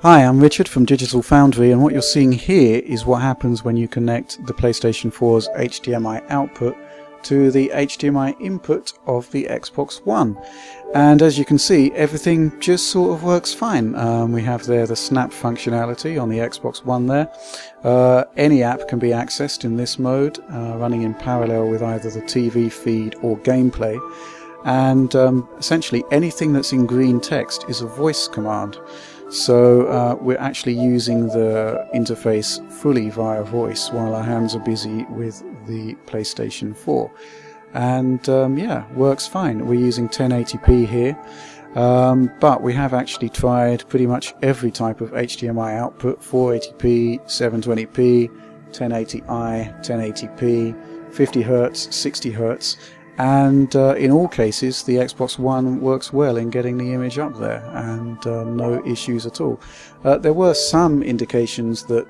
Hi, I'm Richard from Digital Foundry, and what you're seeing here is what happens when you connect the PlayStation 4's HDMI output to the HDMI input of the Xbox One. And as you can see, everything just sort of works fine. We have there the snap functionality on the Xbox One there. Any app can be accessed in this mode, running in parallel with either the TV feed or gameplay. And essentially anything that's in green text is a voice command. So we're actually using the interface fully via voice while our hands are busy with the PlayStation 4. And yeah, works fine. We're using 1080p here, but we have actually tried pretty much every type of HDMI output: 480p, 720p, 1080i, 1080p, 50 Hz, 60 Hz. And in all cases the Xbox One works well in getting the image up there, and no issues at all. There were some indications that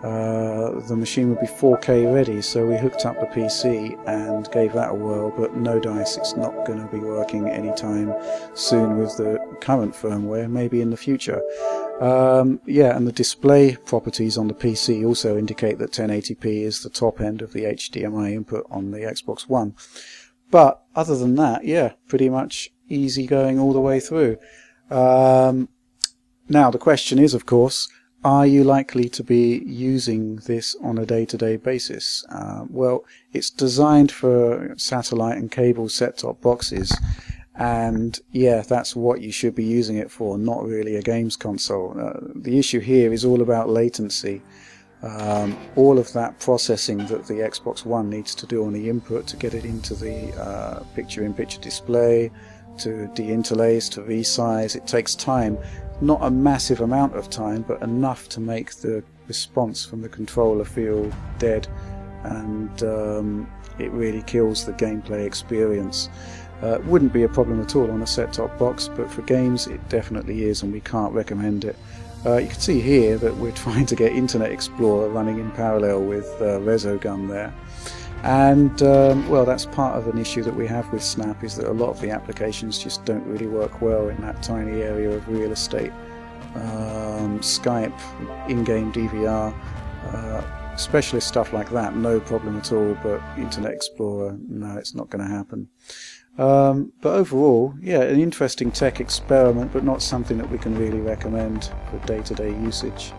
the machine would be 4K ready, so we hooked up the PC and gave that a whirl, but no dice, it's not going to be working anytime soon with the current firmware, maybe in the future. Yeah, and the display properties on the PC also indicate that 1080p is the top end of the HDMI input on the Xbox One. But other than that, yeah, pretty much easy going all the way through. Now the question is, of course, are you likely to be using this on a day-to-day basis? Well, it's designed for satellite and cable set-top boxes. And yeah, that's what you should be using it for, not really a games console. The issue here is all about latency. All of that processing that the Xbox One needs to do on the input to get it into the picture-in-picture display, to de-interlace, to resize, it takes time. Not a massive amount of time, but enough to make the response from the controller feel dead, and it really kills the gameplay experience. Wouldn't be a problem at all on a set-top box, but for games it definitely is, and we can't recommend it. You can see here that we're trying to get Internet Explorer running in parallel with Resogun there. And well, that's part of an issue that we have with Snap, is that a lot of the applications just don't really work well in that tiny area of real estate. Skype, in-game DVR, specialist stuff like that, no problem at all, but Internet Explorer, no, it's not going to happen. But overall, yeah, an interesting tech experiment, but not something that we can really recommend for day-to-day usage.